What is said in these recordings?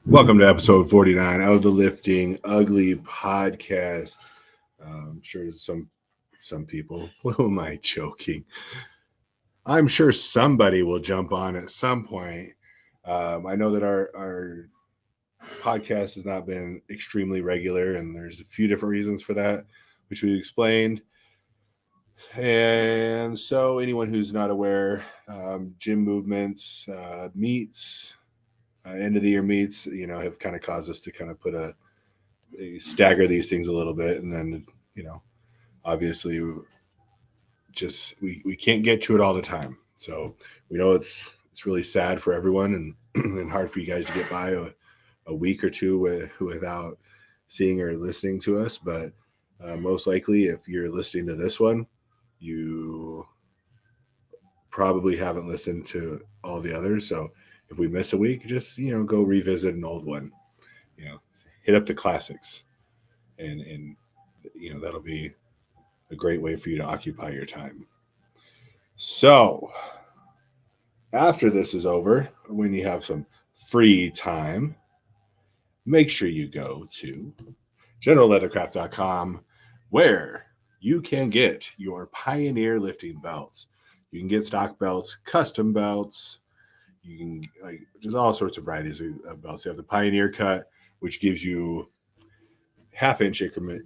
Welcome to episode 49 of the Lifting Ugly podcast. I'm sure some people, who am I joking? I'm sure somebody will jump on at some point. I know that our podcast has not been extremely regular, and there's a few different reasons for that, which we explained. And so, anyone who's not aware, gym movements, meets, end of the year meets, have kind of caused us to kind of put a stagger these things a little bit, and then obviously just we can't get to it all the time. So we know it's really sad for everyone, and and hard for you guys to get by a week or two without seeing or listening to us. But most likely, if you're listening to this one, you probably haven't listened to all the others. So if we miss a week, just go revisit an old one. You know, hit up the classics, and that'll be a great way for you to occupy your time. So after this is over, when you have some free time, make sure you go to generalleathercraft.com, where you can get your Pioneer lifting belts. You can get stock belts, custom belts. You can there's all sorts of varieties of belts. You have the Pioneer cut, which gives you half-inch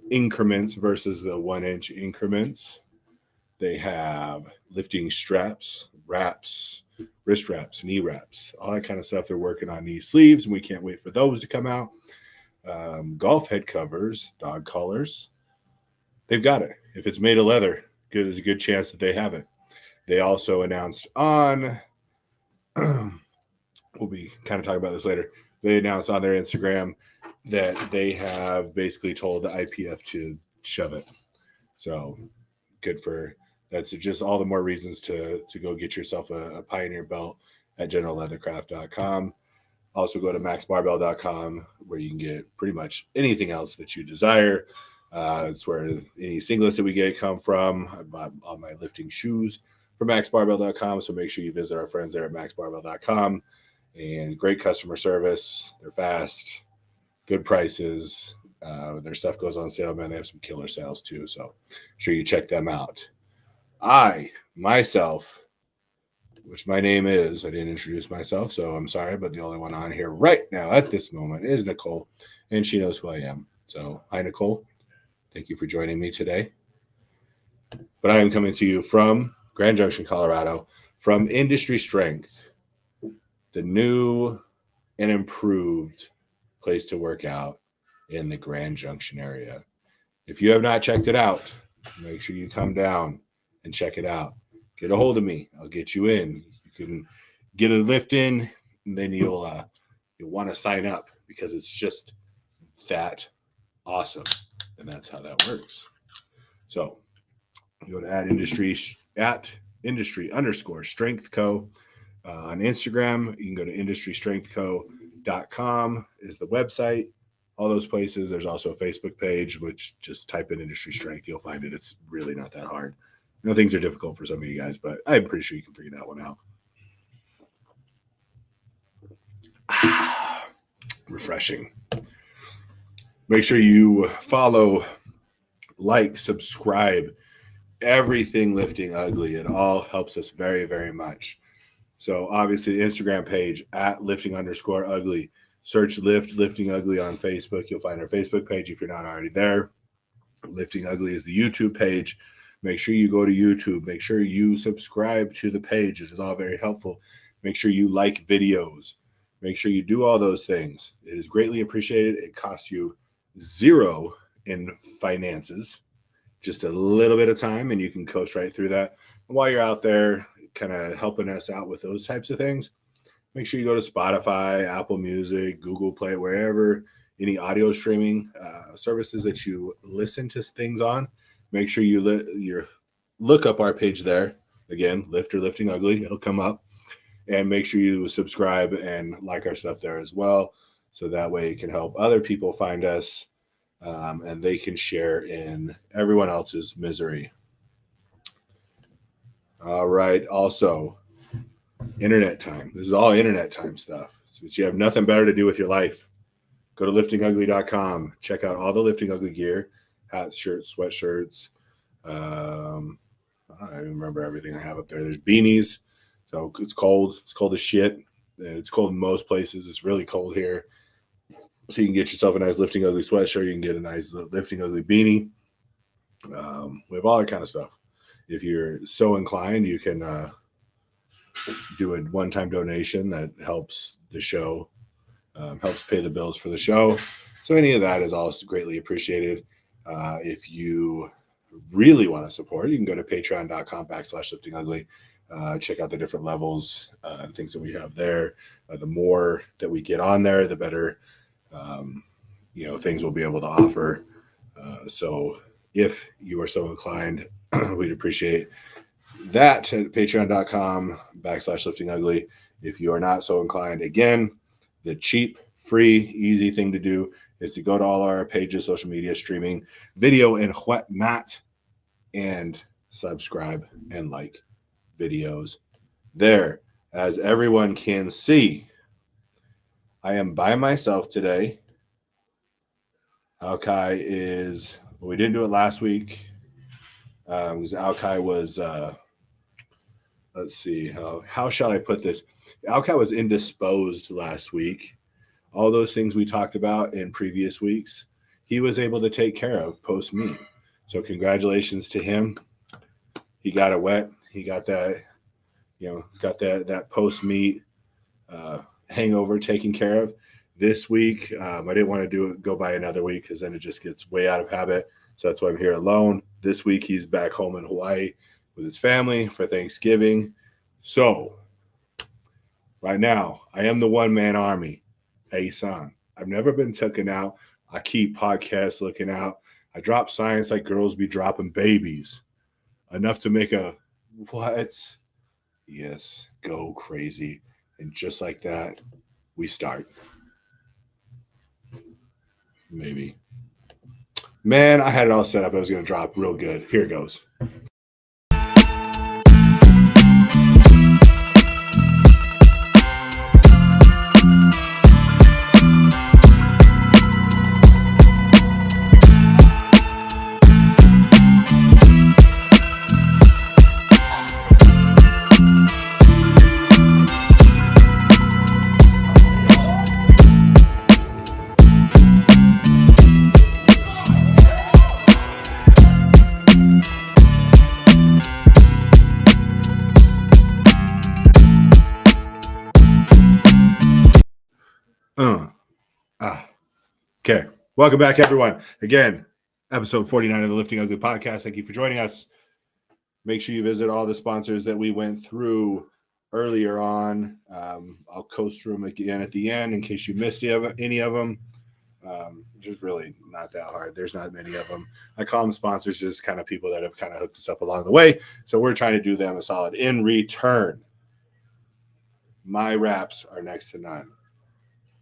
increments versus the 1-inch increments. They have lifting straps, wraps, wrist wraps, knee wraps, all that kind of stuff. They're working on knee sleeves, and we can't wait for those to come out. Golf head covers, dog collars. They've got it. If it's made of leather, there's a good chance that they have it. They also announced on, we'll be kind of talking about this later. They announced on their Instagram that they have basically told the IPF to shove it. So good for that's just all the more reasons to go get yourself a Pioneer belt at generalleathercraft.com. Also go to maxbarbell.com, where you can get pretty much anything else that you desire. It's where any singlets that we get come from. I bought all my lifting shoes from maxbarbell.com, so make sure you visit our friends there at maxbarbell.com. And great customer service. They're fast, good prices. Their stuff goes on sale, man. They have some killer sales too, so sure you check them out. I myself, which my name is, I didn't introduce myself, so I'm sorry, but the only one on here right now at this moment is Nicole, and she knows who I am. So hi, Nicole. Thank you for joining me today. But I am coming to you from Grand Junction, Colorado, from Industry Strength, the new and improved place to work out in the Grand Junction area. If you have not checked it out, make sure you come down and check it out. Get a hold of me. I'll get you in. You can get a lift in, and then you'll want to sign up, because it's just that awesome. And that's how that works. So you go to at industry underscore strength co. On Instagram, you can go to industrystrengthco.com is the website. All those places. There's also a Facebook page, which just type in Industry Strength. You'll find it. It's really not that hard. I know things are difficult for some of you guys, but I'm pretty sure you can figure that one out. Refreshing. Make sure you follow, like, subscribe, everything Lifting Ugly. It all helps us very, very much. So obviously the Instagram page at lifting_ugly. Search Lifting Ugly on Facebook. You'll find our Facebook page if you're not already there. Lifting Ugly is the YouTube page. Make sure you go to YouTube. Make sure you subscribe to the page. It is all very helpful. Make sure you like videos. Make sure you do all those things. It is greatly appreciated. It costs you zero in finances, just a little bit of time, and you can coast right through that. And while you're out there kind of helping us out with those types of things, make sure you go to Spotify, Apple Music, Google Play, wherever any audio streaming services that you listen to things on. Make sure you look up our page there. Again, Lifting Ugly. It'll come up. And make sure you subscribe and like our stuff there as well, so that way it can help other people find us, and they can share in everyone else's misery. All right. Also, internet time. This is all internet time stuff. Since you have nothing better to do with your life, Go to liftingugly.com. Check out all the Lifting Ugly gear, hats, shirts, sweatshirts. I don't even remember everything I have up there. There's beanies. So it's cold. It's cold as shit. It's cold in most places. It's really cold here. So you can get yourself a nice Lifting Ugly sweatshirt. You can get a nice Lifting Ugly beanie. We have all that kind of stuff. If you're so inclined, you can do a one-time donation that helps the show, helps pay the bills for the show. So any of that is also greatly appreciated. If you really want to support, you can go to patreon.com/liftingugly. Check out the different levels and things that we have there. The more that we get on there, the better things we'll be able to offer. So if you are so inclined, we'd appreciate that at patreon.com/liftingugly. If you are not so inclined, again, the cheap, free, easy thing to do is to go to all our pages, social media, streaming, video, and whatnot, and subscribe and like videos there. As everyone can see, I am by myself today. Alkai we didn't do it last week because Alkai was, let's see, how shall I put this? Alkai was indisposed last week. All those things we talked about in previous weeks, he was able to take care of post-meet. So congratulations to him. He got it wet. He got that, that post-meet hangover taken care of. This week, I didn't want to go by another week because then it just gets way out of habit. So that's why I'm here alone. This week, he's back home in Hawaii with his family for Thanksgiving. So right now, I am the one-man army. Hey, son, I've never been taken out. I keep podcasts looking out. I drop science like girls be dropping babies. Enough to make a what? Yes, go crazy. And just like that, we start. Maybe. Man, I had it all set up. I was going to drop real good. Here it goes. Okay. Welcome back, everyone. Again, episode 49 of the Lifting Ugly podcast. Thank you for joining us. Make sure you visit all the sponsors that we went through earlier on. I'll coast through them again at the end in case you missed any of them. Just really not that hard. There's not many of them. I call them sponsors, just kind of people that have kind of hooked us up along the way. So we're trying to do them a solid. In return, my raps are next to none.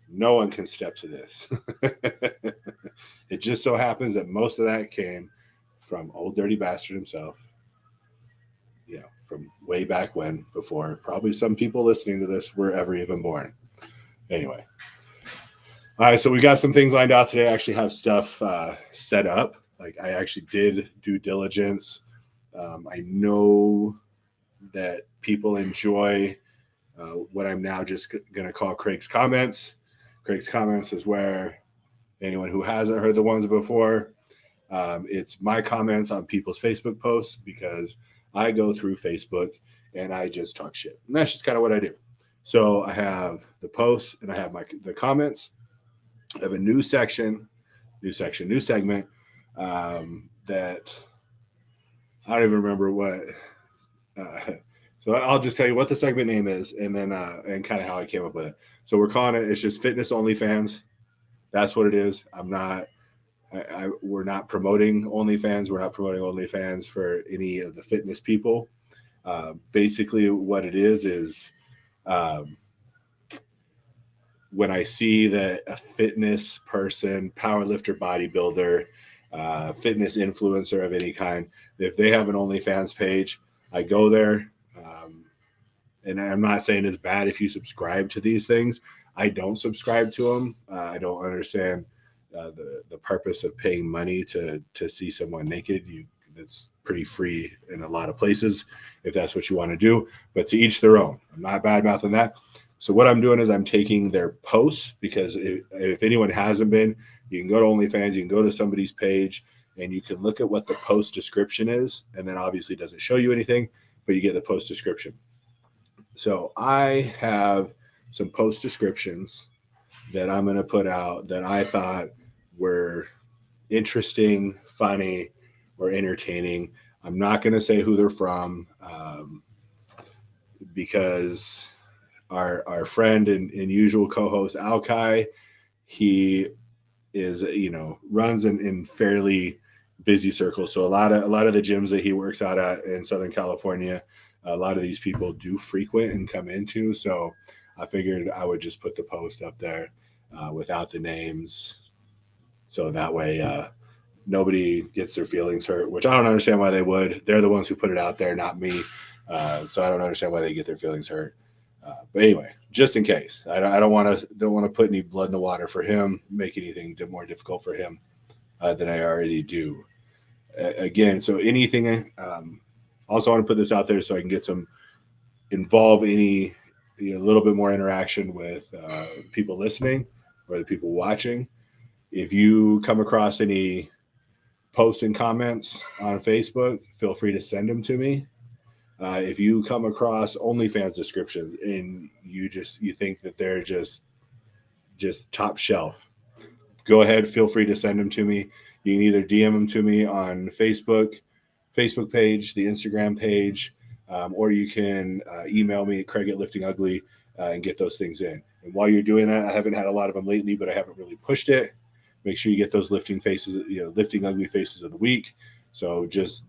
No one can step to this. It just so happens that most of that came from old dirty bastard himself. From way back when, before probably some people listening to this were ever even born. Anyway. All right, so we got some things lined out today. I actually have stuff set up. Like I actually did due diligence. I know that people enjoy what I'm now just going to call Craig's Comments. Craig's Comments is where anyone who hasn't heard the ones before, it's my comments on people's Facebook posts because I go through Facebook and I just talk shit. And that's just kind of what I do. So I have the posts and I have the comments. I have a new segment that I don't even remember what. So I'll just tell you what the segment name is and then and kind of how I came up with it. So we're calling it's just Fitness OnlyFans. That's what it is. We're not promoting OnlyFans. We're not promoting OnlyFans for any of the fitness people. Basically what it is when I see that a fitness person, powerlifter, bodybuilder, fitness influencer of any kind, if they have an OnlyFans page, I go there. And I'm not saying it's bad if you subscribe to these things. I don't subscribe to them. I don't understand the purpose of paying money to see someone naked. It's pretty free in a lot of places if that's what you want to do. But to each their own. I'm not bad mouthing that. So what I'm doing is I'm taking their posts, because if anyone hasn't been, you can go to OnlyFans, you can go to somebody's page, and you can look at what the post description is, and then obviously it doesn't show you anything, but you get the post description. So I have some post descriptions that I'm going to put out that I thought were interesting, funny, or entertaining. I'm not going to say who they're from, because our friend and usual co-host Alkai, he is, runs in fairly busy circles. So a lot of the gyms that he works out at in Southern California, a lot of these people do frequent and come into. So I figured I would just put the post up there without the names, so that way nobody gets their feelings hurt. Which I don't understand why they would. They're the ones who put it out there, not me. So I don't understand why they get their feelings hurt. But anyway, just in case, I don't want to put any blood in the water for him, make anything more difficult for him than I already do. Again, so anything. Also, want to put this out there so I can get some involve any a little bit more interaction with people listening or the people watching. If you come across any posts and comments on Facebook, feel free to send them to me. If you come across OnlyFans descriptions and you think that they're just top shelf, go ahead, feel free to send them to me. You can either DM them to me on Facebook page, the Instagram page, or you can email me at Craig@LiftingUgly and get those things in. And while you're doing that, I haven't had a lot of them lately, but I haven't really pushed it. Make sure you get those lifting ugly faces of the week. So just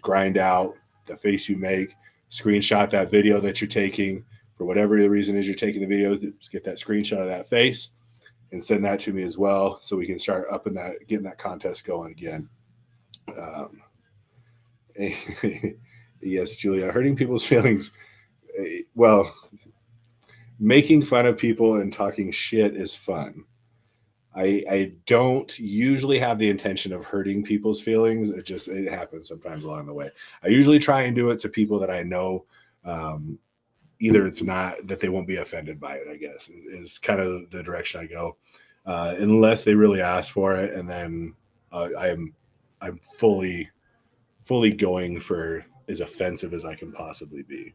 grind out the face you make, screenshot that video that you're taking for whatever the reason is you're taking the video. Just get that screenshot of that face and send that to me as well, so we can start getting that contest going again. Yes, Julia, hurting people's feelings. Well, making fun of people and talking shit is fun. I don't usually have the intention of hurting people's feelings. It happens sometimes along the way. I usually try and do it to people that I know. Either it's not that they won't be offended by it, I guess, is kind of the direction I go, unless they really ask for it, and then I'm fully going for as offensive as I can possibly be.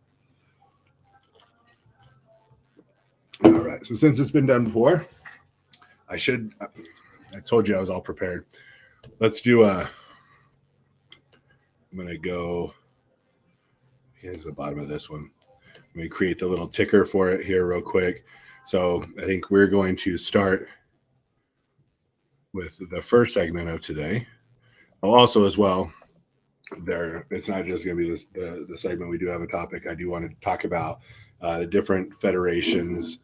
All right. So since it's been done before, I told you I was all prepared. Let's do I'm going to go, here's the bottom of this one. Let me create the little ticker for it here real quick. So I think we're going to start with the first segment of today. Also, as well, it's not just going to be the segment. We do have a topic. I do want to talk about the different federations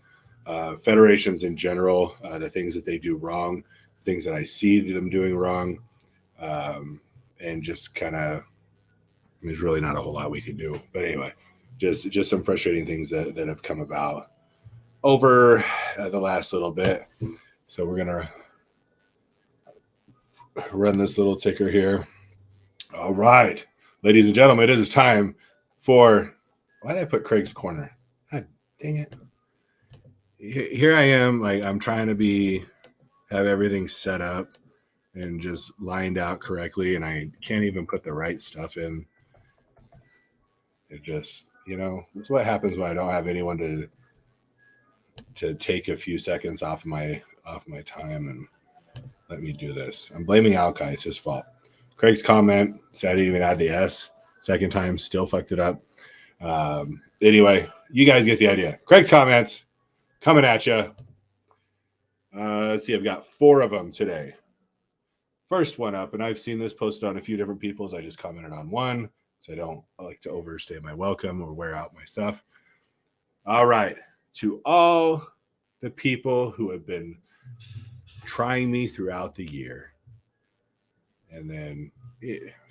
in general, the things that they do wrong, things that I see them doing wrong, and just kind of, there's really not a whole lot we can do. But anyway, just some frustrating things that have come about over the last little bit. So we're going to run this little ticker here. All right, ladies and gentlemen, it is time for, why did I put Craig's Corner? God dang it. Here I am, like I'm trying to have everything set up and just lined out correctly, and I can't even put the right stuff in. It just, that's what happens when I don't have anyone to take a few seconds off my time and let me do this. I'm blaming Alkai. It's his fault. Craig's comment said I didn't even add the S. Second time, still fucked it up. Anyway, you guys get the idea. Craig's comments coming at you. Let's see. I've got 4 of them today. First one up, and I've seen this posted on a few different people's. I just commented on one, so I don't like to overstay my welcome or wear out my stuff. All right. To all the people who have been trying me throughout the year, and then,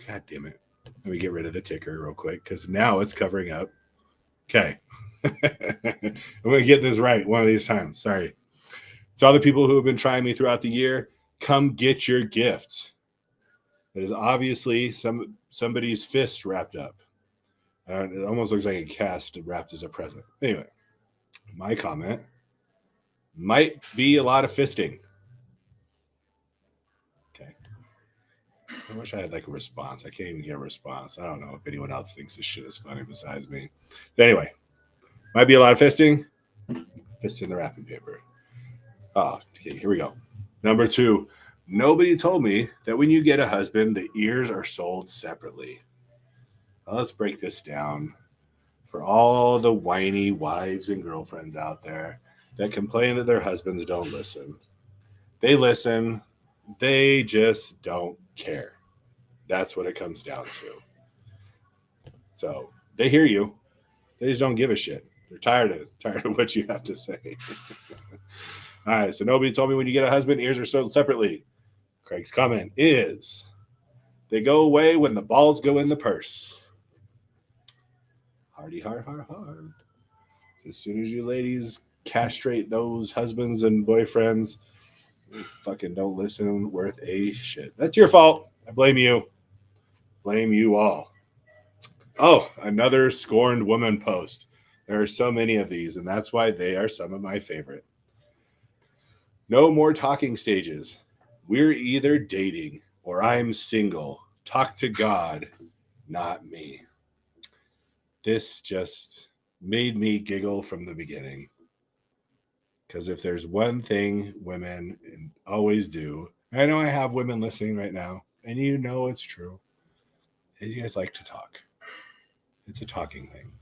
God damn it. Let me get rid of the ticker real quick, because now it's covering up Okay. I'm going to get this right one of these times. Sorry. To all the people who have been trying me throughout the year, come get your gifts. It is obviously somebody's fist wrapped up. It almost looks like a cast wrapped as a present. Anyway, my comment might be a lot of fisting. Okay. I wish I had like a response. I can't even get a response. I don't know if anyone else thinks this shit is funny besides me. But anyway, might be a lot of fisting. Fist in the wrapping paper. Oh, okay, here we go. Number 2, nobody told me that when you get a husband, the ears are sold separately. Well, let's break this down for all the whiny wives and girlfriends out there that complain that their husbands don't listen. They listen, they just don't care. That's what it comes down to. So they hear you, they just don't give a shit. They're tired of what you have to say. All right, so nobody told me when you get a husband, ears are sold separately. Craig's comment is they go away when the balls go in the purse. Hardy, hard. As soon as you ladies castrate those husbands and boyfriends, fucking don't listen worth a shit. That's your fault. I blame you. Blame you all. Oh, another scorned woman post. There are so many of these, and that's why they are some of my favorite. No more talking stages. We're either dating or I'm single. Talk to God, not me. This just made me giggle from the beginning. Because if there's one thing women always do, I know I have women listening right now, and you know it's true, is you guys like to talk. It's a talking thing.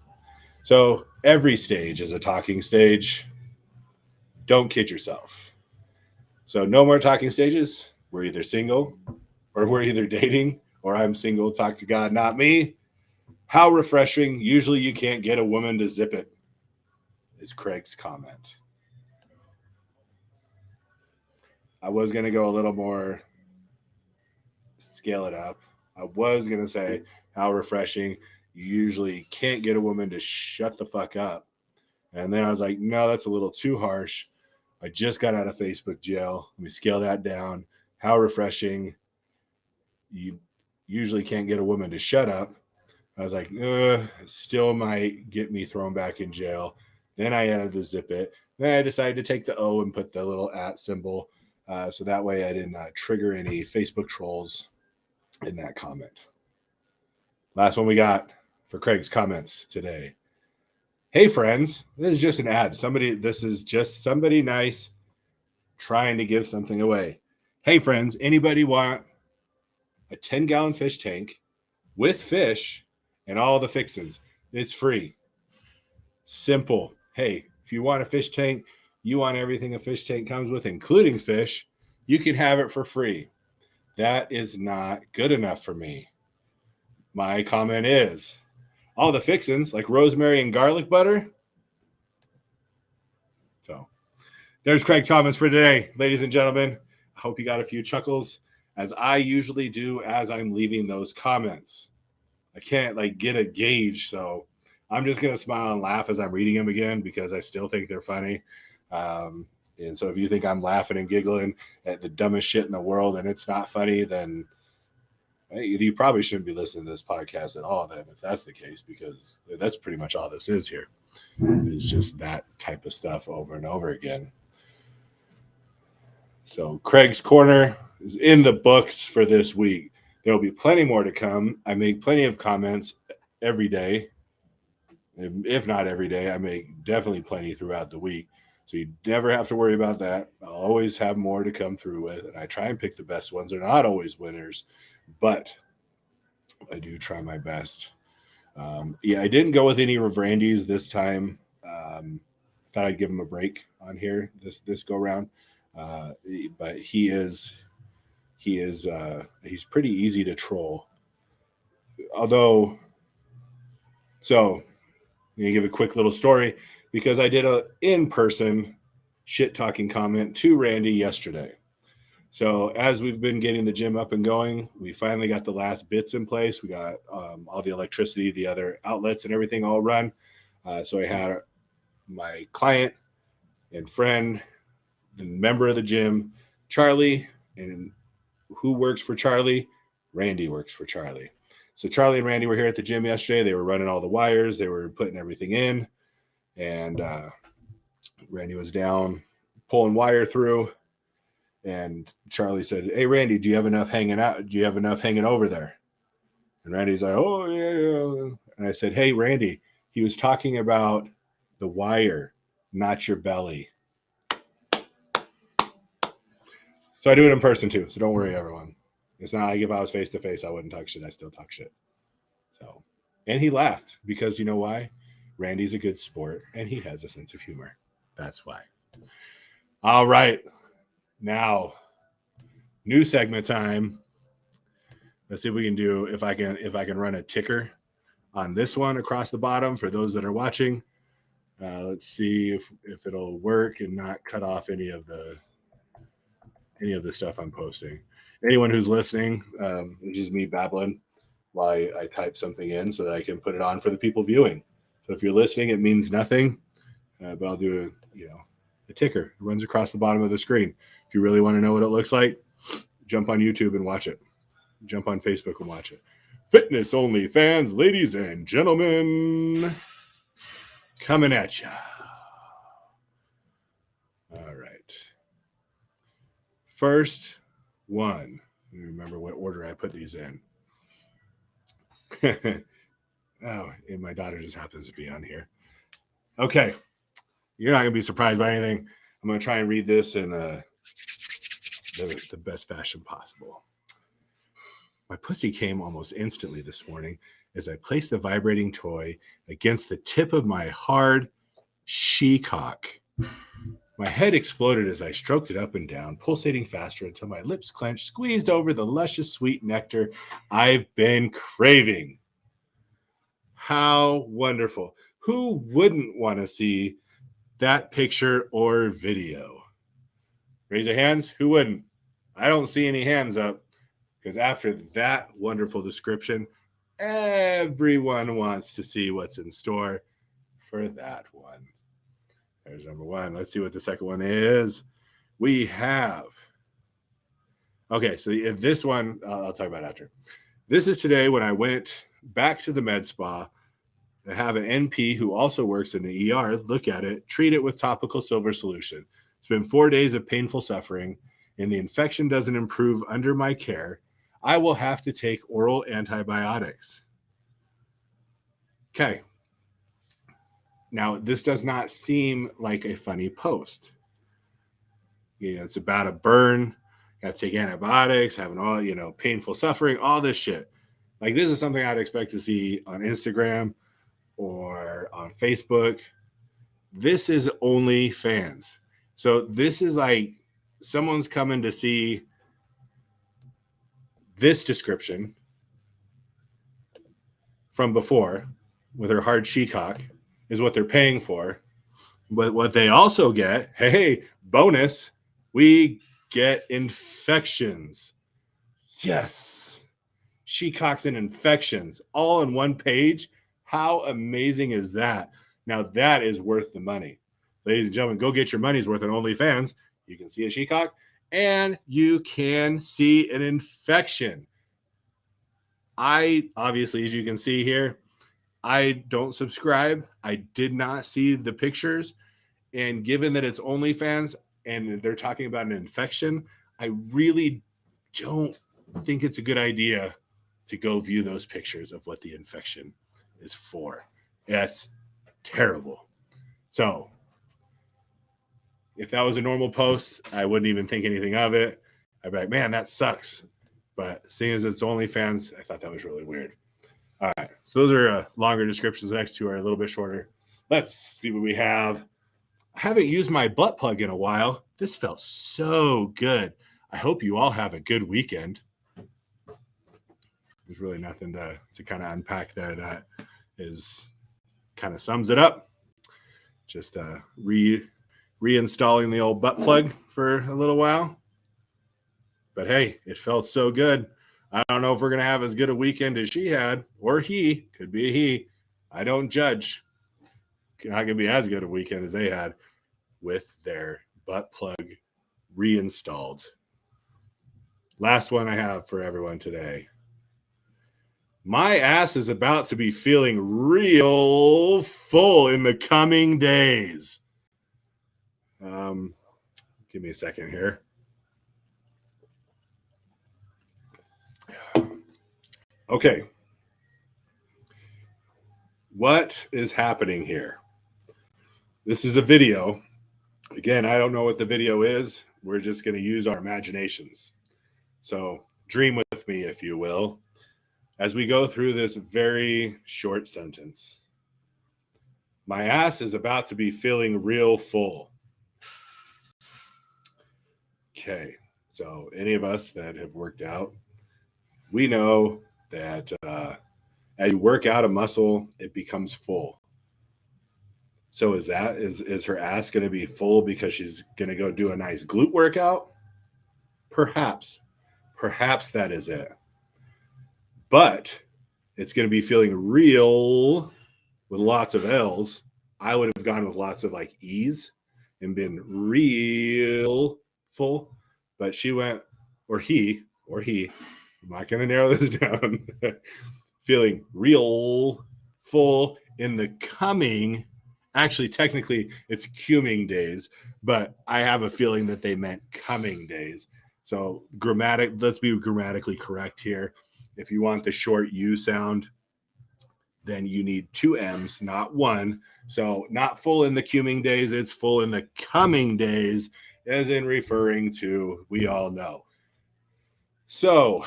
So every stage is a talking stage. Don't kid yourself. So no more talking stages. We're either single or we're either dating or I'm single. Talk to God, not me. How refreshing. Usually you can't get a woman to zip it, is Craig's comment. I was going to go a little more, scale it up. I was going to say how refreshing. You usually can't get a woman to shut the fuck up. And then I was like, no, that's a little too harsh. I just got out of Facebook jail. Let me scale that down. How refreshing. You usually can't get a woman to shut up. I was like, it still might get me thrown back in jail. Then I added the zip it. Then I decided to take the O and put the little @ symbol. So that way I didn't trigger any Facebook trolls in that comment. Last one we got for Craig's comments today. Hey friends, this is just an ad. This is just somebody nice trying to give something away. Hey friends, anybody want a 10-gallon fish tank with fish and all the fixins? It's free. Simple. Hey, if you want a fish tank, you want everything a fish tank comes with, including fish, you can have it for free. That is not good enough for me. My comment is all the fixins, like rosemary and garlic butter. So there's Craig Thomas for today, ladies and gentlemen. I hope you got a few chuckles, as I usually do as I'm leaving those comments. I can't get a gauge, so I'm just going to smile and laugh as I'm reading them again because I still think they're funny. And so if you think I'm laughing and giggling at the dumbest shit in the world and it's not funny, then you probably shouldn't be listening to this podcast at all then, if that's the case, because that's pretty much all this is here. It's just that type of stuff over and over again. So Craig's Corner is in the books for this week. There will be plenty more to come. I make plenty of comments every day. If not every day, I make definitely plenty throughout the week. So you never have to worry about that. I'll always have more to come through with. And I try and pick the best ones. They're not always winners, but I do try my best. I didn't go with any Revrandys this time. Thought I'd give him a break on here this go round. But he's pretty easy to troll. Although, so I'm gonna give a quick little story because I did a in-person shit talking comment to Randy yesterday. So as we've been getting the gym up and going, we finally got the last bits in place. We got all the electricity, the other outlets and everything all run. So I had my client and friend, the member of the gym, Charlie, and who works for Charlie? Randy works for Charlie. So Charlie and Randy were here at the gym yesterday. They were running all the wires. They were putting everything in. And Randy was down pulling wire through. And Charlie said, "Hey, Randy, do you have enough hanging out? Do you have enough hanging over there?" And Randy's like, "Oh, yeah. And I said, "Hey, Randy, he was talking about the wire, not your belly." So I do it in person too. So don't worry, everyone. It's not like if I was face to face, I wouldn't talk shit. I still talk shit. So, and he laughed because you know why? Randy's a good sport and he has a sense of humor. That's why. All right. Now, new segment time. Let's see if we can do if I can run a ticker on this one across the bottom for those that are watching. Let's see if it'll work and not cut off any of the stuff I'm posting. Anyone who's listening, it's just me babbling while I type something in so that I can put it on for the people viewing. So if you're listening, it means nothing, but I'll do a ticker. It runs across the bottom of the screen. If you really want to know what it looks like, jump on YouTube and watch it. Jump on Facebook and watch it. Fitness Only fans, ladies and gentlemen, coming at you. All right. First one. Let me remember what order I put these in. Oh, and my daughter just happens to be on here. Okay. You're not going to be surprised by anything. I'm going to try and read this in the best fashion possible. My pussy came almost instantly this morning as I placed the vibrating toy against the tip of my hard she-cock. My head exploded as I stroked it up and down, pulsating faster until my lips clenched, squeezed over the luscious sweet nectar I've been craving. How wonderful. Who wouldn't want to see that picture or video? Raise your hands. Who wouldn't? I don't see any hands up because after that wonderful description, everyone wants to see what's in store for that one. There's number one. Let's see what the second one is. We have. Okay, so this one I'll talk about after. This is today when I went back to the med spa to have an NP who also works in the ER look at it, treat it with topical silver solution. It's been 4 days of painful suffering, and the infection doesn't improve under my care. I will have to take oral antibiotics. Okay. Now, this does not seem like a funny post. It's about a burn, got to take antibiotics, having all, painful suffering, all this shit. Like, this is something I'd expect to see on Instagram or on Facebook. This is OnlyFans. So this is like someone's coming to see this description from before with her hard she-cock is what they're paying for. But what they also get, hey, bonus, we get infections. Yes. She-cocks and infections all in one page. How amazing is that? Now that is worth the money. Ladies and gentlemen, go get your money's worth on OnlyFans. You can see a she-cock and you can see an infection. I obviously, as you can see here, I don't subscribe. I did not see the pictures. And given that it's OnlyFans and they're talking about an infection, I really don't think it's a good idea to go view those pictures of what the infection is for. That's terrible. So if that was a normal post, I wouldn't even think anything of it. I'd be like, man, that sucks. But seeing as it's OnlyFans, I thought that was really weird. All right. So those are longer descriptions. The next two are a little bit shorter. Let's see what we have. I haven't used my butt plug in a while. This felt so good. I hope you all have a good weekend. There's really nothing to kind of unpack there. That is kind of sums it up. Just reinstalling the old butt plug for a little while. But hey, it felt so good. I don't know if we're going to have as good a weekend as she had, or he. Could be a he. I don't judge. not going to be as good a weekend as they had with their butt plug reinstalled. Last one I have for everyone today. My ass is about to be feeling real full in the coming days. Give me a second here. Okay. What is happening here? This is a video. Again, I don't know what the video is. We're just going to use our imaginations. So dream with me, if you will, as we go through this very short sentence. My ass is about to be feeling real full. Okay. So any of us that have worked out, we know that as you work out a muscle, it becomes full. So is her ass going to be full because she's going to go do a nice glute workout? Perhaps that is it. But it's going to be feeling real with lots of L's. I would have gone with lots of like E's and been real full. But she went, or he, I'm not going to narrow this down, feeling real full in the coming. Actually, technically, it's cuming days, but I have a feeling that they meant coming days. So let's be grammatically correct here. If you want the short U sound, then you need two M's, not one. So not full in the cuming days, it's full in the coming days, as in referring to, we all know. So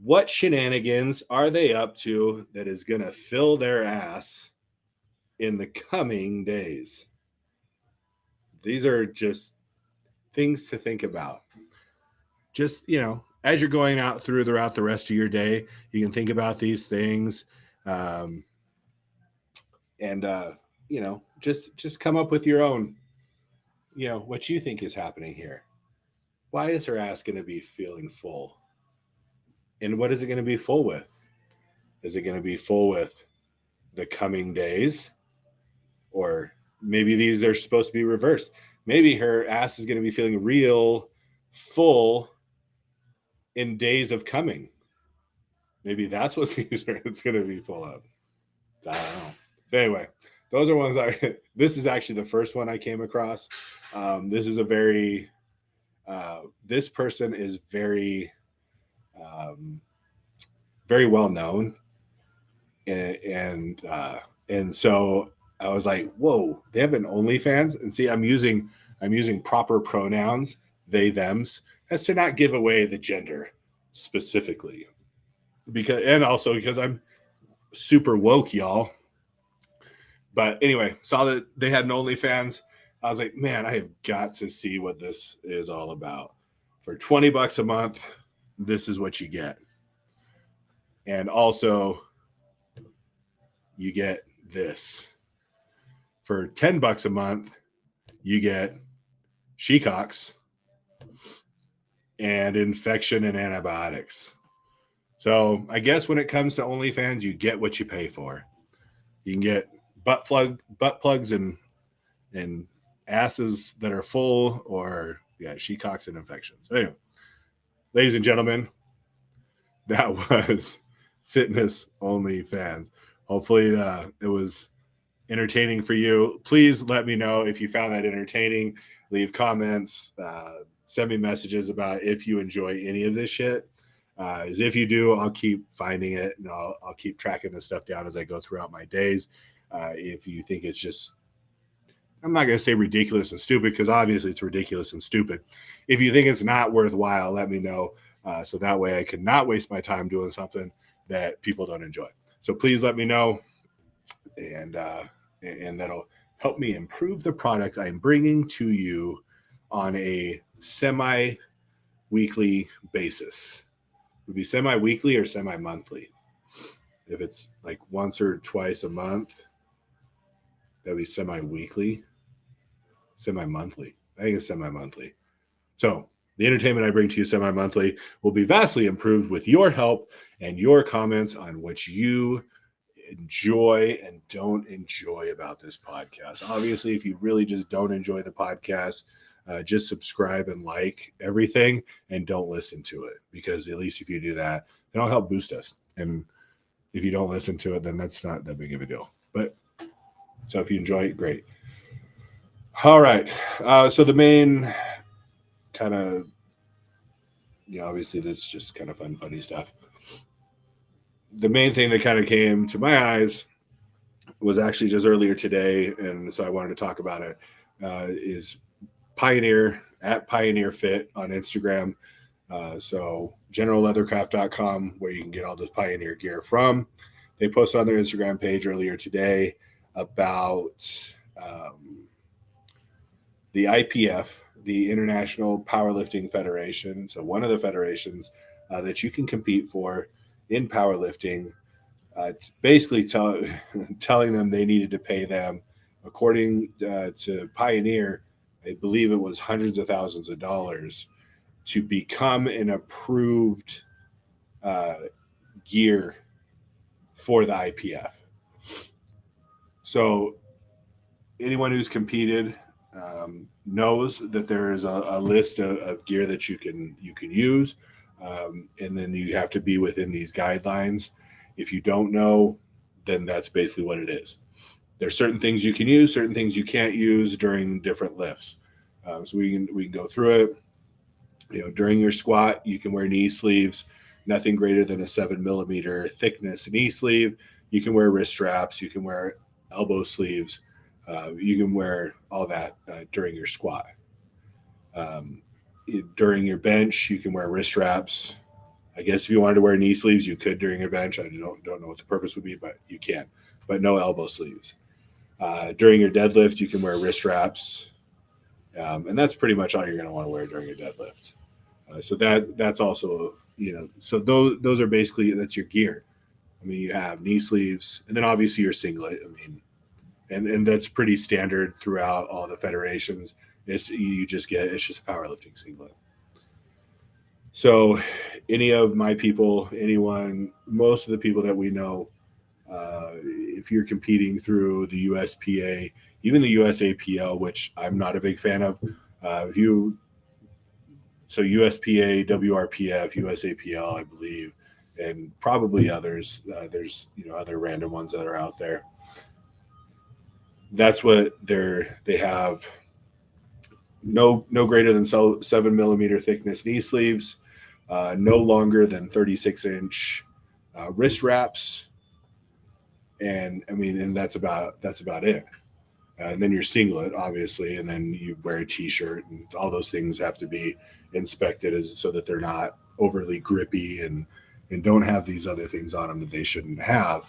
what shenanigans are they up to that is going to fill their ass in the coming days? These are just things to think about. Just, as you're going out throughout the rest of your day, you can think about these things. Just come up with your own, what you think is happening here. Why is her ass going to be feeling full? And what is it going to be full with? Is it going to be full with the coming days? Or maybe these are supposed to be reversed. Maybe her ass is going to be feeling real full in days of coming. Maybe that's what it's going to be full of. I don't know. But anyway, those are ones this is actually the first one I came across. This is this person is very, very well known. And so I was like, whoa, they have an OnlyFans? And see, I'm using proper pronouns, they, thems, as to not give away the gender specifically. Because I'm super woke, y'all. But anyway, saw that they had an OnlyFans. I was like, man, I have got to see what this is all about. For $20 a month, this is what you get. And also, you get this. For $10 a month, you get she-cocks and infection and antibiotics. So I guess when it comes to OnlyFans, you get what you pay for. You can get butt plugs and asses that are full, or she-cocks and infections. So anyway, ladies and gentlemen, that was Fitness OnlyFans. Hopefully it was entertaining for you. Please let me know if you found that entertaining. Leave comments, send me messages about if you enjoy any of this shit. As if you do, I'll keep finding it, and I'll keep tracking this stuff down as I go throughout my days. If you think it's just, I'm not going to say ridiculous and stupid, because obviously it's ridiculous and stupid. If you think it's not worthwhile, let me know, so that way I can not waste my time doing something that people don't enjoy. So please let me know, and that'll help me improve the product I'm bringing to you on a semi-weekly basis. Would be semi-weekly or semi-monthly. If it's like once or twice a month, that'd be semi-weekly. Semi-monthly. I think it's semi-monthly. So the entertainment I bring to you semi-monthly will be vastly improved with your help and your comments on what you enjoy and don't enjoy about this podcast. Obviously, if you really just don't enjoy the podcast, just subscribe and like everything and don't listen to it, because at least if you do that, it'll help boost us. And if you don't listen to it, then that's not that big of a deal. But so if you enjoy it, great. All right. So the main kind of, obviously that's just kind of fun, funny stuff. The main thing that kind of came to my eyes was actually just earlier today, and so I wanted to talk about it, is Pioneer, at Pioneer Fit on Instagram. So generalleathercraft.com, where you can get all this Pioneer gear from. They posted on their Instagram page earlier today about the IPF, the International Powerlifting Federation. So one of the federations that you can compete for in powerlifting. Basically telling them they needed to pay them, according to Pioneer, I believe it was hundreds of thousands of dollars to become an approved gear for the IPF. So anyone who's competed knows that there is a list of gear that you can use, and then you have to be within these guidelines. If you don't know, then that's basically what it is. There's certain things you can use, certain things you can't use during different lifts. So we can go through it. During your squat, you can wear knee sleeves, nothing greater than a 7 millimeter thickness knee sleeve. You can wear wrist straps. You can wear elbow sleeves. You can wear all that during your squat. During your bench, you can wear wrist straps. I guess if you wanted to wear knee sleeves, you could during your bench. I don't know what the purpose would be, but you can. But no elbow sleeves. During your deadlift, you can wear wrist straps, and that's pretty much all you're going to want to wear during your deadlift. So that's also, so those are basically, that's your gear. I mean, you have knee sleeves, and then obviously your singlet. I mean, and that's pretty standard throughout all the federations. It's just a powerlifting singlet. So any of my people, most of the people that we know, if you're competing through the USPA, even the USAPL, which I'm not a big fan of, so USPA, WRPF, USAPL, I believe, and probably others. There's other random ones that are out there. That's what they have. No greater than 7 millimeter thickness knee sleeves, no longer than 36-inch wrist wraps, and that's about it. And then your singlet, obviously, and then you wear a t-shirt, and all those things have to be inspected so that they're not overly grippy and don't have these other things on them that they shouldn't have.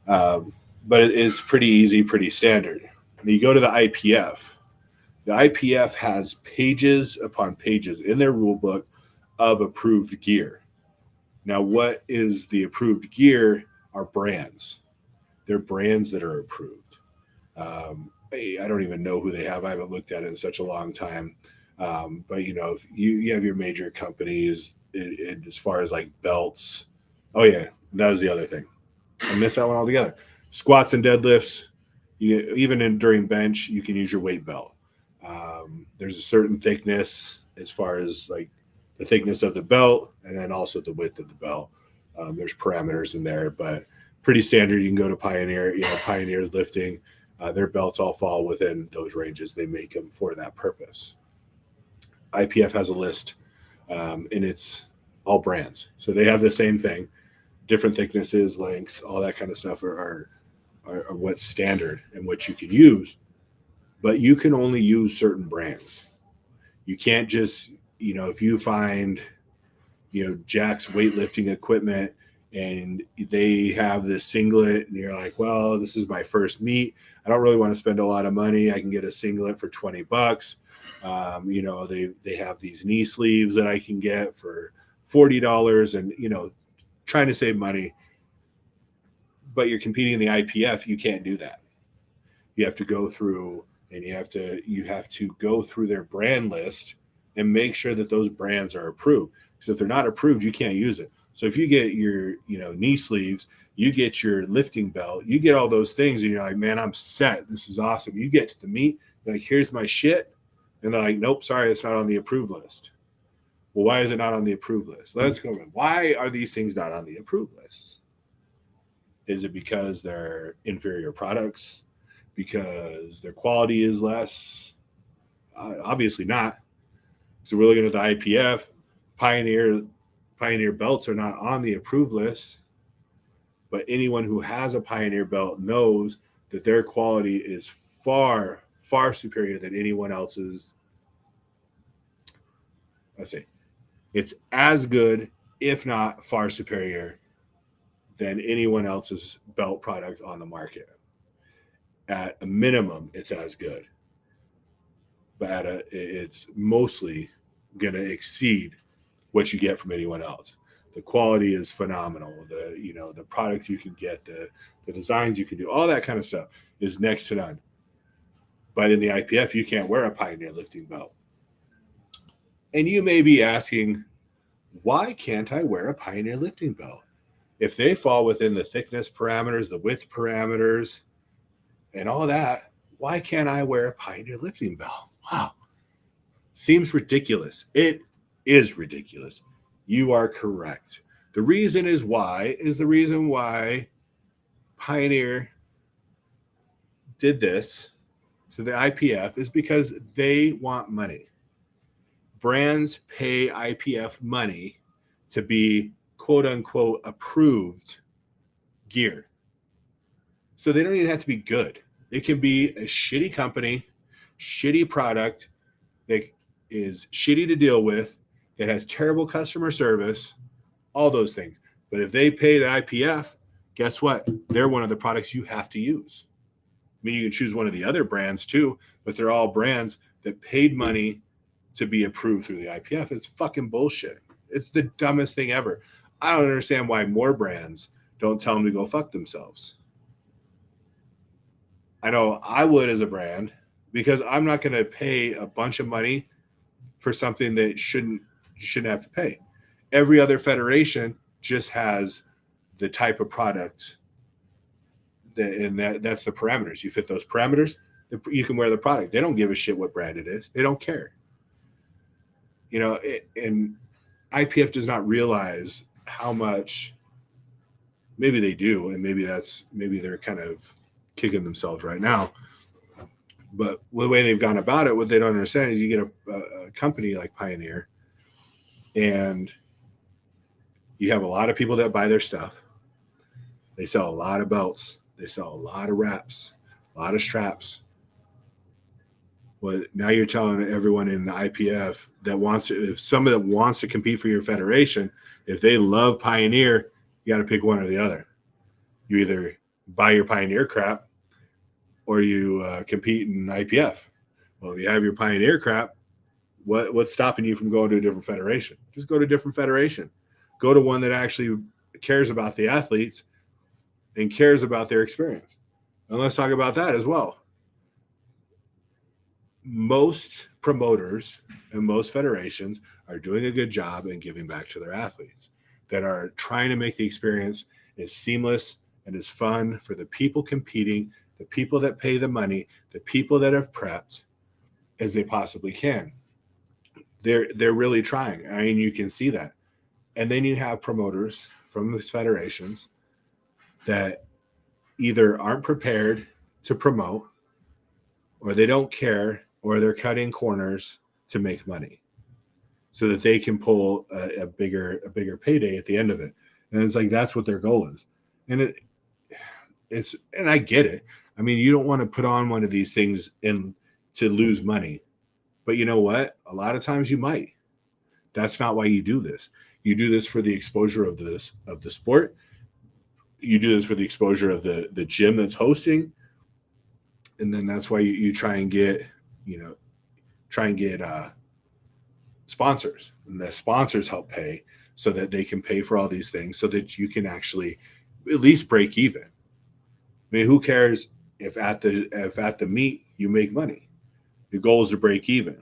But it's pretty easy, pretty standard. When you go to the IPF. The IPF has pages upon pages in their rule book of approved gear. Now, what is the approved gear are brands. They're brands that are approved. I don't even know who they have. I haven't looked at it in such a long time. But, if you have your major companies, as far as like belts. Oh, yeah, that was the other thing. I missed that one altogether. Squats and deadlifts, during bench, you can use your weight belt. There's a certain thickness as far as like the thickness of the belt, and then also the width of the belt. There's parameters in there, but pretty standard. You can go to Pioneer, Pioneer's lifting. Their belts all fall within those ranges. They make them for that purpose. IPF has a list, and it's all brands. So they have the same thing, different thicknesses, lengths, all that kind of stuff are what's standard and what you can use. But you can only use certain brands. You can't just, if you find, Jack's weightlifting equipment and they have this singlet and you're like, well, this is my first meet. I don't really want to spend a lot of money. I can get a singlet for $20. They have these knee sleeves that I can get for $40 and, trying to save money. But you're competing in the IPF, you can't do that. You have to go through and you have to go through their brand list and make sure that those brands are approved. Because if they're not approved, you can't use it. So if you get your, knee sleeves, you get your lifting belt, you get all those things, and you're like, man, I'm set. This is awesome. You get to the meet, like, here's my shit. And they're like, nope, sorry, it's not on the approved list. Well, why is it not on the approved list? Let's go. Why are these things not on the approved lists? Is it because they're inferior products? Because their quality is less? Obviously not. So we're looking at the IPF. Pioneer belts are not on the approved list, but anyone who has a Pioneer belt knows that their quality is far, far superior than anyone else's. Let's say it's as good, if not far superior, than anyone else's belt product on the market. At a minimum, it's as good, but it's mostly going to exceed what you get from anyone else. The quality is phenomenal. The product you can get, the designs you can do, all that kind of stuff is next to none. But in the IPF, you can't wear a Pioneer lifting belt. And you may be asking, why can't I wear a Pioneer lifting belt? If they fall within the thickness parameters, the width parameters, and all that, why can't I wear a Pioneer lifting belt? Wow. Seems ridiculous. It is ridiculous. You are correct. The reason why Pioneer did this to the IPF is because they want money. Brands pay IPF money to be quote unquote approved gear. So they don't even have to be good. It can be a shitty company, shitty product that is shitty to deal with, that has terrible customer service, all those things. But if they pay the IPF, guess what? They're one of the products you have to use. I mean, you can choose one of the other brands too, but they're all brands that paid money to be approved through the IPF. It's fucking bullshit. It's the dumbest thing ever. I don't understand why more brands don't tell them to go fuck themselves. I know I would as a brand, because I'm not going to pay a bunch of money for something that you shouldn't have to pay. Every other federation just has the type of product that's the parameters. You fit those parameters, you can wear the product. They don't give a shit what brand it is. They don't care. And IPF does not realize how much, maybe they do, and maybe they're kind of kicking themselves right now. But the way they've gone about it, what they don't understand is you get a company like Pioneer, and you have a lot of people that buy their stuff. They sell a lot of belts. They sell a lot of wraps, a lot of straps. Well, now you're telling everyone in the IPF if somebody that wants to compete for your federation, if they love Pioneer, you got to pick one or the other. You either buy your Pioneer crap or you compete in IPF. Well, if you have your Pioneer crap, what's stopping you from going to a different federation? Just go to a different federation. Go to one that actually cares about the athletes and cares about their experience. And let's talk about that as well. Most promoters and most federations are doing a good job in giving back to their athletes, that are trying to make the experience as seamless and as fun for the people competing, the people that pay the money, the people that have prepped, as they possibly can. They're really trying. I mean, you can see that. And then you have promoters from these federations that either aren't prepared to promote, or they don't care, or they're cutting corners to make money so that they can pull a bigger payday at the end of it. And it's like, that's what their goal is. And and I get it. I mean, you don't want to put on one of these things to lose money, but you know what? A lot of times you might. That's not why you do this. You do this for the exposure of the sport. You do this for the exposure of the gym that's hosting. And then that's why you try and get sponsors, and the sponsors help pay so that they can pay for all these things, so that you can actually at least break even. I mean, who cares if at the meet you make money? Your goal is to break even.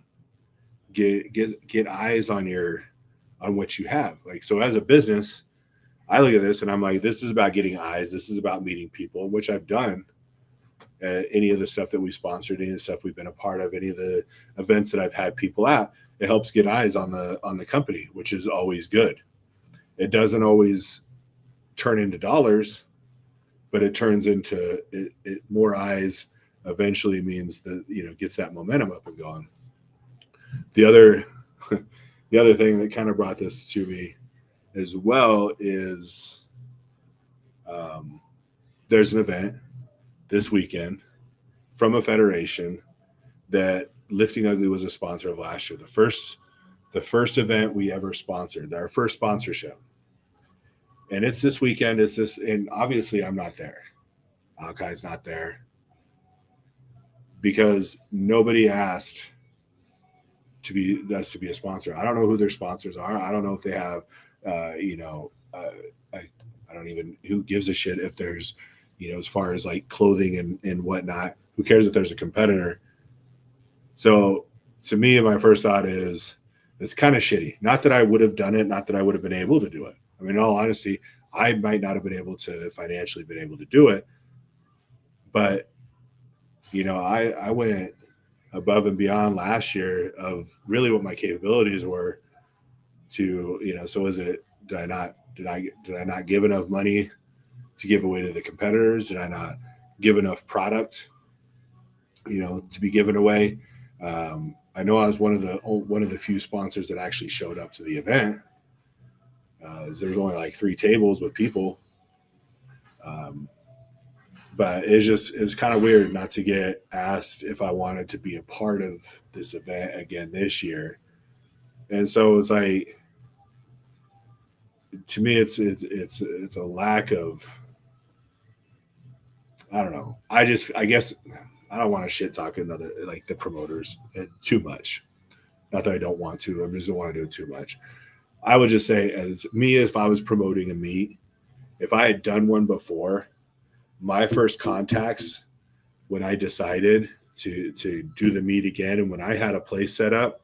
Get eyes on what you have. Like, so as a business, I look at this and I'm like, this is about getting eyes. This is about meeting people, which I've done. Any of the stuff that we sponsored, any of the stuff we've been a part of, any of the events that I've had people at, it helps get eyes on the company, which is always good. It doesn't always turn into dollars, but it turns into more eyes. Eventually means that gets that momentum up and going. The other the other thing that kind of brought this to me as well is there's an event this weekend from a federation that Lifting Ugly was a sponsor of last year. The first event we ever sponsored, our first sponsorship. And it's this weekend. It's this, and obviously I'm not there. Alkai's not there because nobody asked us to be a sponsor. I don't know who their sponsors are. I don't know if they have, I don't even, who gives a shit if there's, as far as like clothing and whatnot, who cares if there's a competitor? So to me, my first thought is it's kind of shitty. Not that I would have done it, not that I would have been able to do it. I mean, in all honesty, I might not have been able to financially been able to do it, but I went above and beyond last year of really what my capabilities were to, so is it, did I not give enough money to give away to the competitors? Did I not give enough product, to be given away? I know I was one of the few sponsors that actually showed up to the event. There's only like 3 tables with people. But it's kind of weird not to get asked if I wanted to be a part of this event again this year. And so it's like, to me, it's a lack of, I don't know. I guess I don't want to shit talk another, like the promoters too much. Not that I don't want to. I just don't want to do it too much. I would just say, as me, if I was promoting a meet, if I had done one before, my first contacts when I decided to do the meet again, and when I had a place set up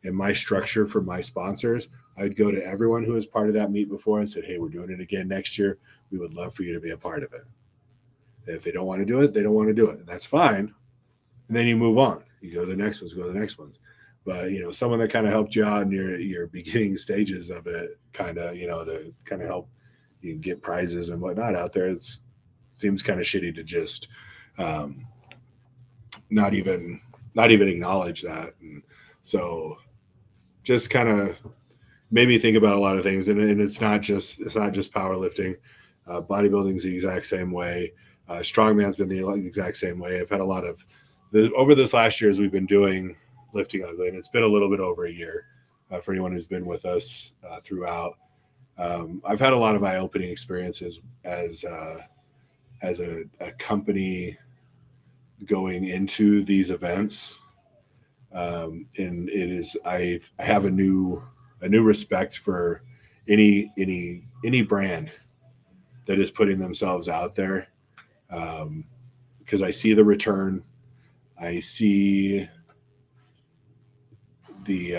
and my structure for my sponsors, I'd go to everyone who was part of that meet before and said, hey, we're doing it again next year. We would love for you to be a part of it. And if they don't want to do it, they don't want to do it. And that's fine. And then you move on. You go to the next ones, go to the next ones. But, someone that kind of helped you out in your beginning stages of it, kind of, to kind of help you get prizes and whatnot out there, it seems kind of shitty to just not even acknowledge that. And so just kind of made me think about a lot of things. And it's not just powerlifting. Bodybuilding's the exact same way. Strongman's been the exact same way. I've had a lot of over this last year as we've been doing Lifting Ugly, and it's been a little bit over a year for anyone who's been with us throughout. I've had a lot of eye-opening experiences as a company going into these events, and it is I have a new respect for any brand that is putting themselves out there, because I see the return. I see the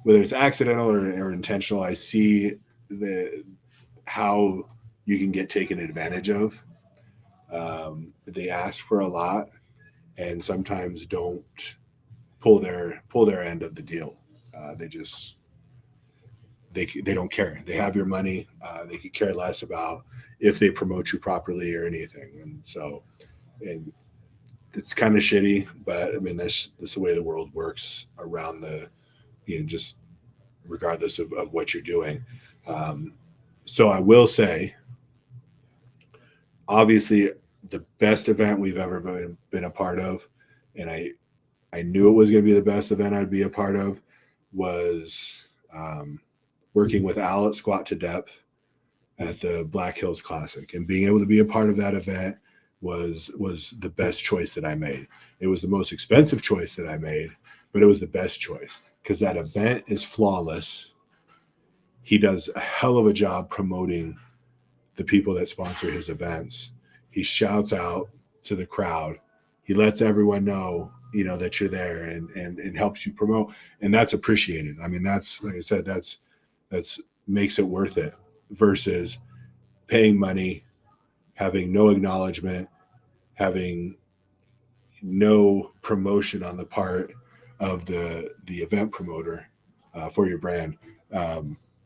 whether it's accidental or intentional, I see how you can get taken advantage of. They ask for a lot and sometimes don't pull their end of the deal. They don't care. They have your money. They could care less about if they promote you properly or anything. And so, and it's kind of shitty, but I mean, that's the way the world works around just regardless of what you're doing. So I will say, obviously, the best event we've ever been a part of, and I knew it was going to be the best event I'd be a part of, was working with Al at Squat to Depth at the Black Hills Classic, and being able to be a part of that event was the best choice that I made. It was the most expensive choice that I made, but it was the best choice because that event is flawless. He does a hell of a job promoting the people that sponsor his events. He shouts out to the crowd. He lets everyone know that you're there and helps you promote, and that's appreciated. I mean, that's, like I said, that's makes it worth it versus paying money, having no acknowledgement, having no promotion on the part of the event promoter for your brand,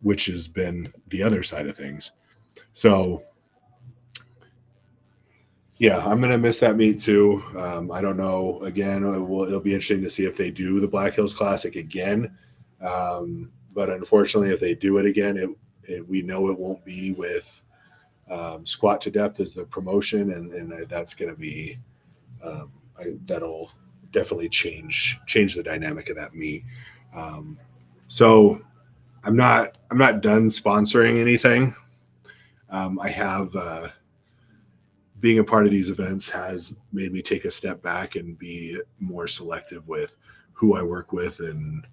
which has been the other side of things. So yeah, I'm gonna miss that meet too. I don't know. Again, it'll be interesting to see if they do the Black Hills Classic again. But unfortunately, if they do it again, we know it won't be with Squat to Depth as the promotion, and that's going to be that'll definitely change the dynamic of that meet. So I'm not done sponsoring anything. I have being a part of these events has made me take a step back and be more selective with who I work with and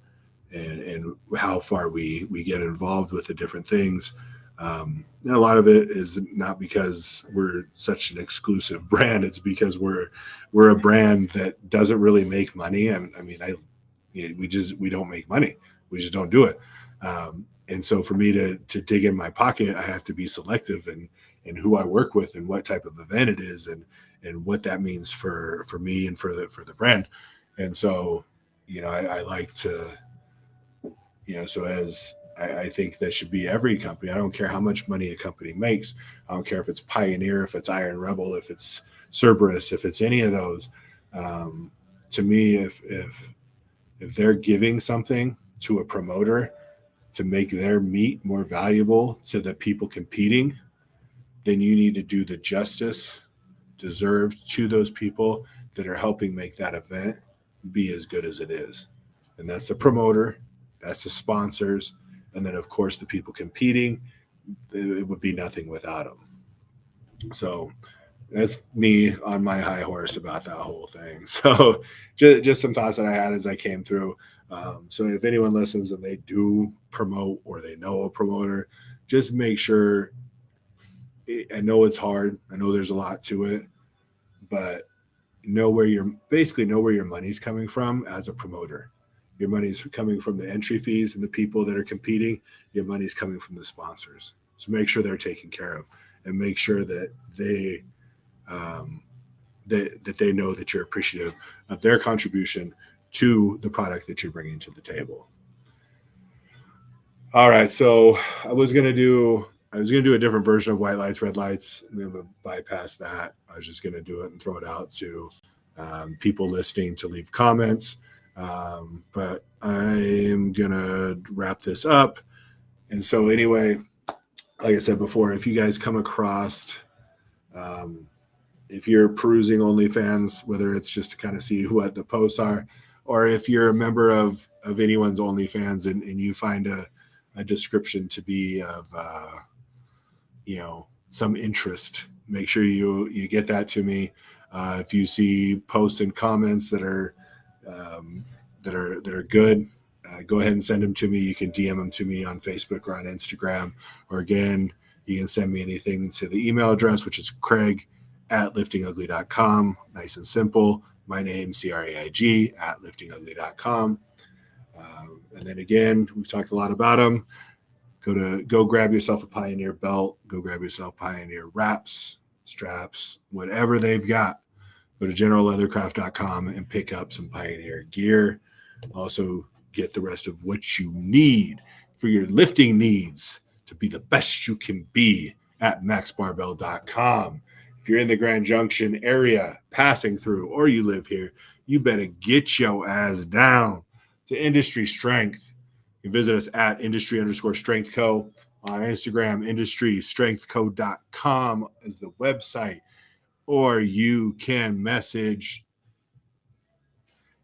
how far we get involved with the different things. A lot of it is not because we're such an exclusive brand. It's because we're a brand that doesn't really make money. We don't make money. We just don't do it. And so for me to dig in my pocket, I have to be selective and who I work with and what type of event it is and what that means for me and for the brand. And so, I like to, so as I think that should be every company. I don't care how much money a company makes. I don't care if it's Pioneer, if it's Iron Rebel, if it's Cerberus, if it's any of those. To me, if they're giving something to a promoter to make their meet more valuable to the people competing, then you need to do the justice deserved to those people that are helping make that event be as good as it is. And that's the promoter, that's the sponsors, and then of course the people competing. It would be nothing without them. So that's me on my high horse about that whole thing. So just some thoughts that I had as I came through. So if anyone listens and they do promote or they know a promoter, just make sure. I know it's hard. I know there's a lot to it, but know where your money's coming from as a promoter. Your money's coming from the entry fees and the people that are competing. Your money's coming from the sponsors. So make sure they're taken care of, and make sure that they that they know that you're appreciative of their contribution to the product that you're bringing to the table. All right, so I was gonna do a different version of white lights, red lights. I'm gonna bypass that. I was just gonna do it and throw it out to people listening to leave comments. But I am gonna wrap this up. And so anyway, like I said before, if you guys come across, if you're perusing OnlyFans, whether it's just to kind of see what the posts are, or if you're a member of anyone's OnlyFans and you find a description to be of some interest, make sure you get that to me. If you see posts and comments that are good, go ahead and send them to me. You can DM them to me on Facebook or on Instagram, or again, you can send me anything to the email address, which is craig@liftingugly.com. Nice and simple. My name, CRAIG @liftingugly.com. And then again, we've talked a lot about them. Go grab yourself a Pioneer belt. Go grab yourself Pioneer wraps, straps, whatever they've got. Go to generalleathercraft.com and pick up some Pioneer gear. Also, get the rest of what you need for your lifting needs to be the best you can be at maxbarbell.com. If you're in the Grand Junction area, passing through, or you live here, you better get your ass down to Industry Strength. You can visit us at industry_strength.co on Instagram. industrystrengthco.com is the website. Or you can message,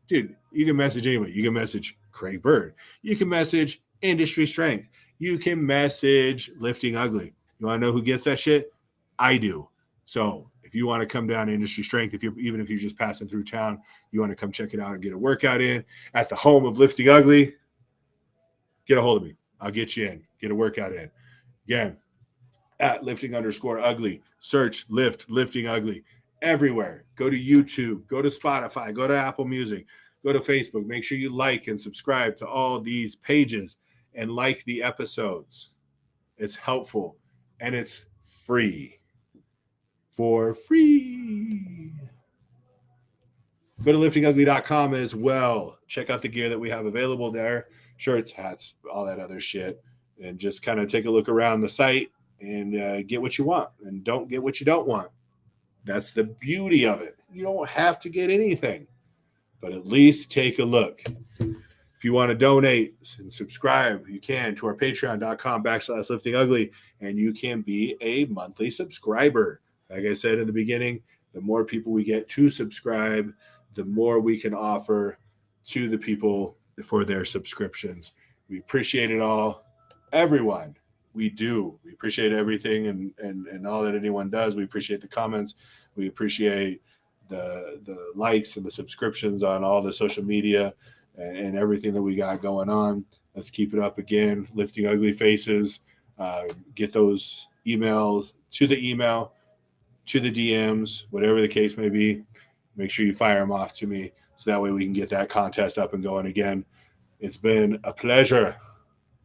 you can message anybody. You can message Craig Bird. You can message Industry Strength. You can message Lifting Ugly. You want to know who gets that shit? I do. So if you want to come down to Industry Strength, even if you're just passing through town, you want to come check it out and get a workout in at the home of Lifting Ugly, get a hold of me. I'll get you in. Get a workout in. Again, at lifting_ugly. Search Lifting Ugly. everywhere. Go to YouTube, go to Spotify, go to Apple Music, go to Facebook. Make sure you like and subscribe to all these pages and like the episodes. It's helpful and it's free. For free. Go to liftingugly.com as well. Check out the gear that we have available there, shirts, hats, all that other shit. And just kind of take a look around the site and get what you want and don't get what you don't want. That's the beauty of it. You don't have to get anything, but at least take a look. If you want to donate and subscribe, you can to our patreon.com/liftingugly, and you can be a monthly subscriber. Like I said in the beginning, the more people we get to subscribe, the more we can offer to the people for their subscriptions. We appreciate it all. Everyone, we do. We appreciate everything and all that anyone does. We appreciate the comments. We appreciate the likes and the subscriptions on all the social media and everything that we got going on. Let's keep it up again. Lifting Ugly Faces. Get those emails to the email, to the DMs, whatever the case may be. Make sure you fire them off to me so that way we can get that contest up and going again. It's been a pleasure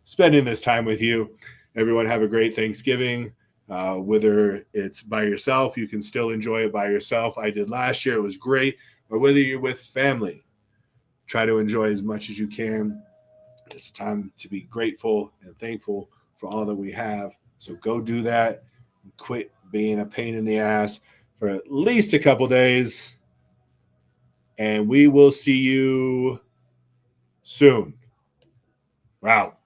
spending this time with you. Everyone have a great Thanksgiving. Whether it's by yourself, you can still enjoy it by yourself. I did last year. It was great. Or whether you're with family, try to enjoy as much as you can. It's time to be grateful and thankful for all that we have. So go do that and quit being a pain in the ass for at least a couple days. And we will see you soon. Wow.